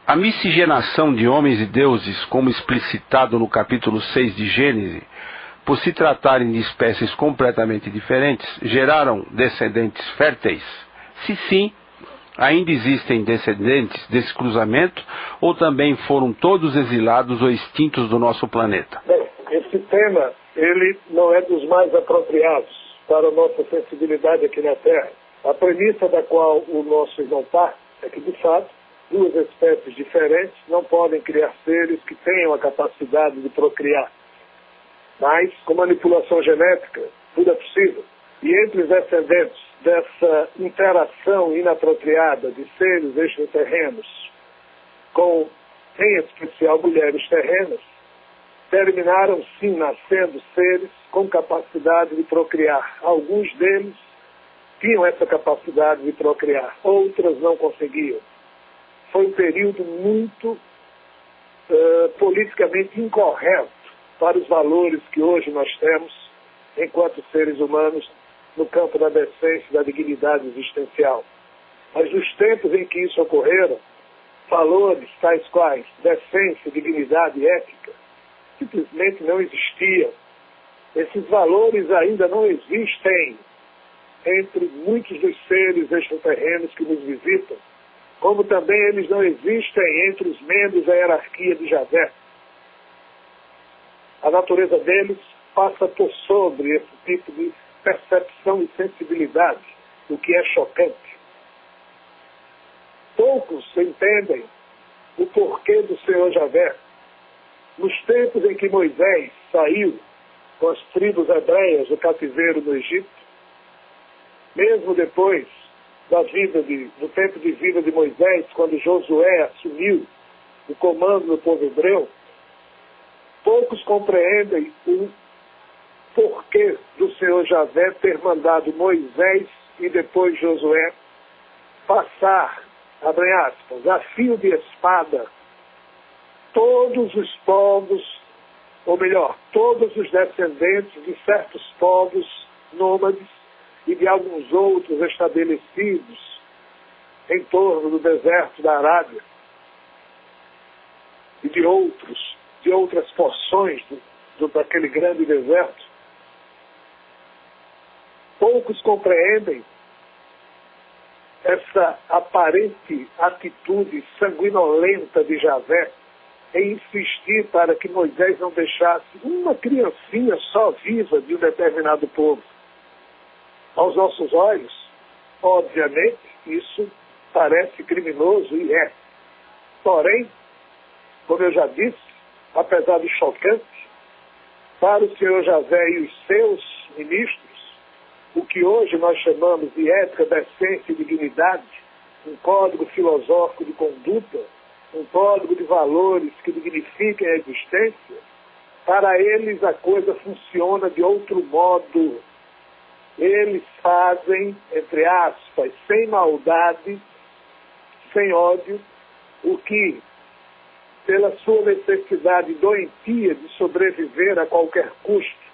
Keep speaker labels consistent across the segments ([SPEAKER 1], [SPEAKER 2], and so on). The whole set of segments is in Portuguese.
[SPEAKER 1] A miscigenação de homens e deuses, como explicitado no capítulo 6 de Gênesis, por se tratarem de espécies completamente diferentes, geraram descendentes férteis? Se sim, ainda existem descendentes desse cruzamento, ou também foram todos exilados ou extintos do nosso planeta?
[SPEAKER 2] Bem, esse tema, ele não é dos mais apropriados para a nossa sensibilidade aqui na Terra. A premissa da qual o nosso irmão parte é que, de fato, duas espécies diferentes não podem criar seres que tenham a capacidade de procriar. Mas, com manipulação genética, tudo é possível. E entre os descendentes dessa interação inapropriada de seres extraterrenos com, em especial, mulheres terrenas, terminaram, sim, nascendo seres com capacidade de procriar. Alguns deles tinham essa capacidade de procriar, outras não conseguiam. Foi um período muito politicamente incorreto para os valores que hoje nós temos enquanto seres humanos no campo da decência e da dignidade existencial. Mas nos tempos em que isso ocorreram, valores tais quais decência, dignidade e ética simplesmente não existiam. Esses valores ainda não existem entre muitos dos seres extraterrenos que nos visitam, como também eles não existem entre os membros da hierarquia de Javé. A natureza deles passa por sobre esse tipo de percepção e sensibilidade, o que é chocante. Poucos entendem o porquê do Senhor Javé. Nos tempos em que Moisés saiu com as tribos hebreias do cativeiro no Egito, mesmo depois do tempo de vida de Moisés, quando Josué assumiu o comando do povo hebreu, poucos compreendem o porquê do Senhor Javé ter mandado Moisés e depois Josué passar, abre aspas, a fio de espada, todos os povos, ou melhor, todos os descendentes de certos povos nômades e de alguns outros estabelecidos em torno do deserto da Arábia e de outras porções daquele grande deserto. Poucos compreendem essa aparente atitude sanguinolenta de Javé em insistir para que Moisés não deixasse uma criancinha só viva de um determinado povo. Aos nossos olhos, obviamente, isso parece criminoso e é. Porém, como eu já disse, apesar de chocante, para o Senhor Javé e os seus ministros, o que hoje nós chamamos de ética, decência e dignidade, um código filosófico de conduta, um código de valores que dignifiquem a existência, para eles a coisa funciona de outro modo. Eles fazem, entre aspas, sem maldade, sem ódio, o que, pela sua necessidade doentia de sobreviver a qualquer custo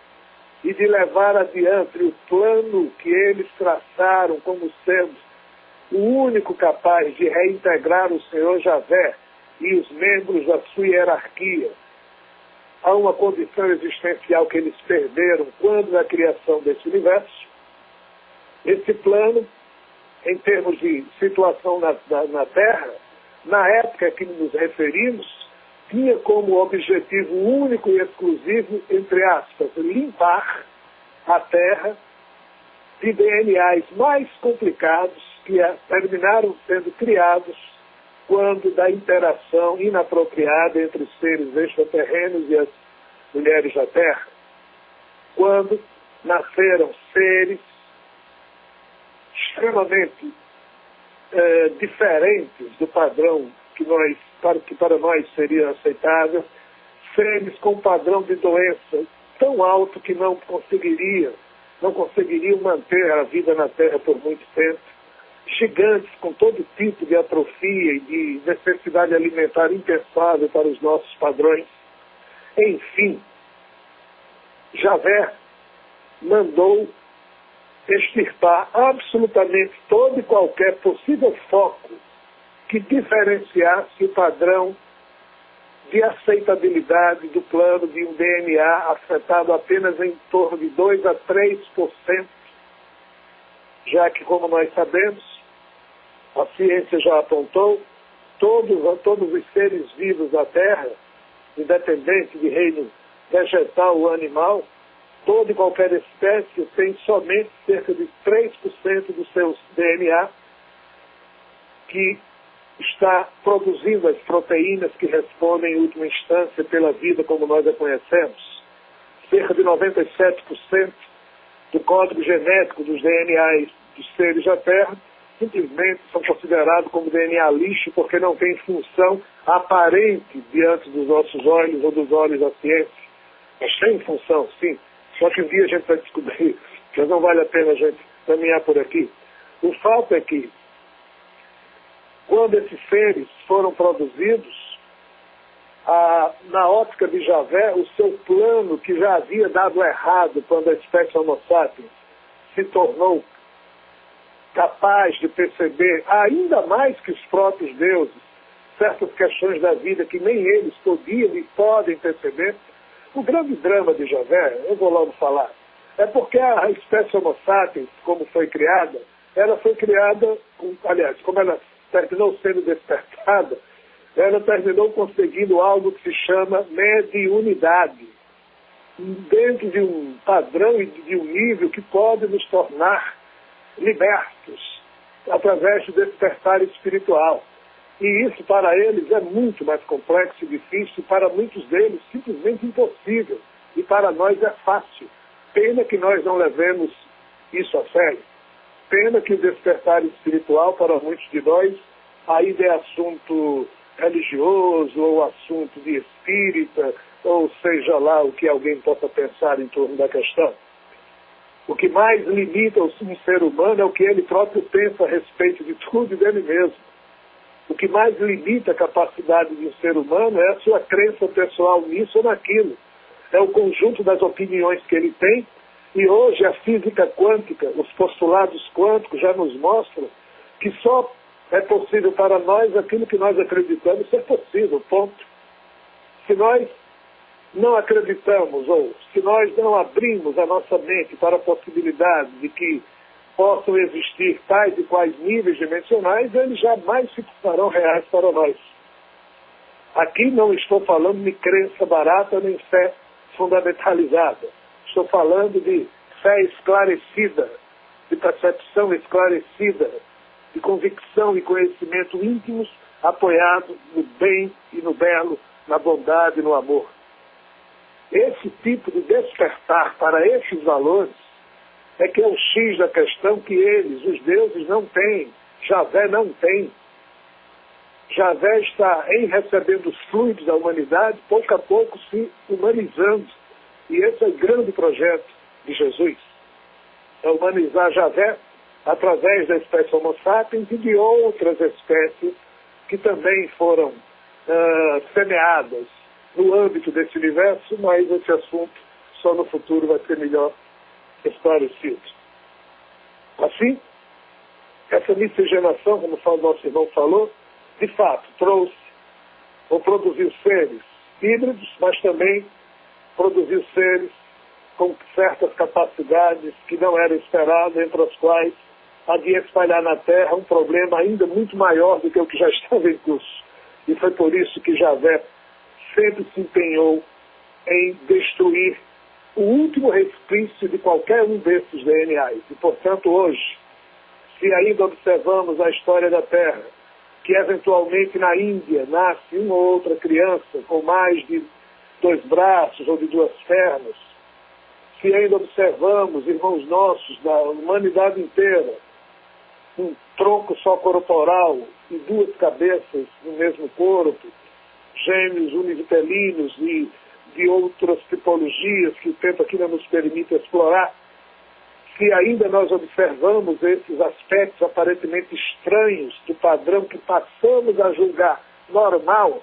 [SPEAKER 2] e de levar adiante o plano que eles traçaram como sendo o único capaz de reintegrar o Senhor Javé e os membros da sua hierarquia a uma condição existencial que eles perderam quando na criação desse universo. Esse plano, em termos de situação na Terra, na época a que nos referimos, tinha como objetivo único e exclusivo, entre aspas, limpar a Terra de DNAs mais complicados que terminaram sendo criados quando da interação inapropriada entre os seres extraterrenos e as mulheres da Terra. Quando nasceram seres extremamente diferentes do padrão que para nós seria aceitável, seres com padrão de doença tão alto que não conseguiriam manter a vida na Terra por muito tempo, gigantes com todo tipo de atrofia e de necessidade alimentar impensável para os nossos padrões. Enfim, Javé mandou extirpar absolutamente todo e qualquer possível foco que diferenciasse o padrão de aceitabilidade do plano de um DNA afetado apenas em torno de 2 a 3%, já que, como nós sabemos, a ciência já apontou, todos os seres vivos da Terra, independente de reino vegetal ou animal, toda e qualquer espécie tem somente cerca de 3% do seu DNA que está produzindo as proteínas que respondem, em última instância, pela vida como nós a conhecemos. Cerca de 97% do código genético dos DNAs dos seres da Terra simplesmente são considerados como DNA lixo porque não tem função aparente diante dos nossos olhos ou dos olhos da ciência. Mas tem função, sim. Só que um dia a gente vai descobrir, mas não vale a pena a gente caminhar por aqui. O fato é que, quando esses seres foram produzidos, na ótica de Javé, o seu plano, que já havia dado errado quando a espécie Homo sapiens se tornou capaz de perceber, ainda mais que os próprios deuses, certas questões da vida que nem eles podiam e podem perceber. O grande drama de Javé, eu vou logo falar, é porque a espécie Homo sapiens, como foi criada, ela foi criada, aliás, como ela terminou sendo despertada, ela terminou conseguindo algo que se chama mediunidade, dentro de um padrão e de um nível que pode nos tornar libertos através do despertar espiritual. E isso para eles é muito mais complexo e difícil, para muitos deles simplesmente impossível, e para nós é fácil. Pena que nós não levemos isso a sério. Pena que o despertar espiritual para muitos de nós ainda é assunto religioso, ou assunto de espírita, ou seja lá o que alguém possa pensar em torno da questão. O que mais limita um ser humano é o que ele próprio pensa a respeito de tudo e dele mesmo. O que mais limita a capacidade de um ser humano é a sua crença pessoal nisso ou naquilo. É o conjunto das opiniões que ele tem, e hoje a física quântica, os postulados quânticos já nos mostram que só é possível para nós aquilo que nós acreditamos ser possível, ponto. Se nós não acreditamos, ou se nós não abrimos a nossa mente para a possibilidade de que possam existir tais e quais níveis dimensionais, eles jamais se tornarão reais para nós. Aqui não estou falando de crença barata nem fé fundamentalizada. Estou falando de fé esclarecida, de percepção esclarecida, de convicção e conhecimento íntimos apoiado no bem e no belo, na bondade e no amor. Esse tipo de despertar para esses valores é que é o X da questão que eles, os deuses, não têm. Javé não tem. Javé está em recebendo os fluidos da humanidade, pouco a pouco se humanizando. E esse é o grande projeto de Jesus. É humanizar Javé através da espécie Homo sapiens e de outras espécies que também foram semeadas no âmbito desse universo, mas esse assunto só no futuro vai ser melhor esclarecido. Assim, essa miscigenação, como o nosso irmão falou, de fato trouxe ou produziu seres híbridos, mas também produziu seres com certas capacidades que não eram esperadas, entre as quais havia espalhar na Terra um problema ainda muito maior do que o que já estava em curso. E foi por isso que Javé sempre se empenhou em destruir o último resquício de qualquer um desses DNAs. E, portanto, hoje, se ainda observamos a história da Terra, que eventualmente na Índia nasce uma ou outra criança com mais de 2 braços ou de 2 pernas, se ainda observamos, irmãos nossos, da humanidade inteira, um tronco só corporal e 2 cabeças no mesmo corpo, gêmeos univitelinos e de outras tipologias que o tempo aqui não nos permite explorar, se ainda nós observamos esses aspectos aparentemente estranhos do padrão que passamos a julgar normal,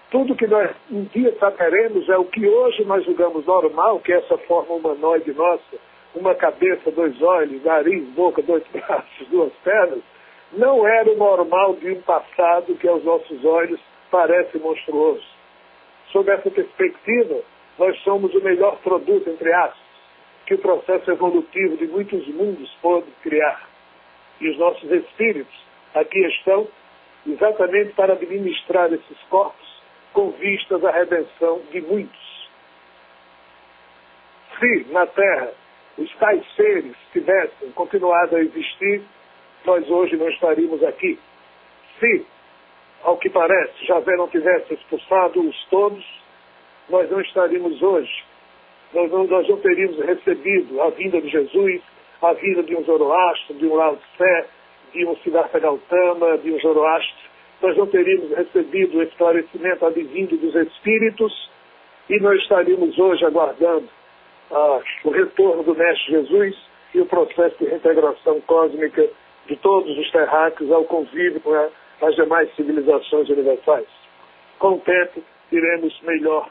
[SPEAKER 2] tudo que nós um dia saberemos é o que hoje nós julgamos normal, que é essa forma humanoide nossa, uma cabeça, 2 olhos, nariz, boca, 2 braços, 2 pernas, não era o normal de um passado que aos nossos olhos parece monstruoso. Sob essa perspectiva, nós somos o melhor produto, entre aspas, que o processo evolutivo de muitos mundos pôde criar. E os nossos espíritos aqui estão exatamente para administrar esses corpos com vistas à redenção de muitos. Se na Terra os tais seres tivessem continuado a existir, nós hoje não estaríamos aqui. Se, ao que parece, Javé não tivesse expulsado-os todos, nós não estaríamos hoje. Nós não teríamos recebido a vinda de Jesus, a vinda de um Zoroastro, de um Lao Tse, de um Siddhartha Gautama, de um Zoroastro. Nós não teríamos recebido o esclarecimento advindo dos espíritos e nós estaríamos hoje aguardando o retorno do Mestre Jesus e o processo de reintegração cósmica de todos os terráqueos ao convívio com as demais civilizações universais. Com o tempo, iremos melhor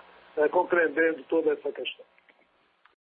[SPEAKER 2] compreendendo toda essa questão.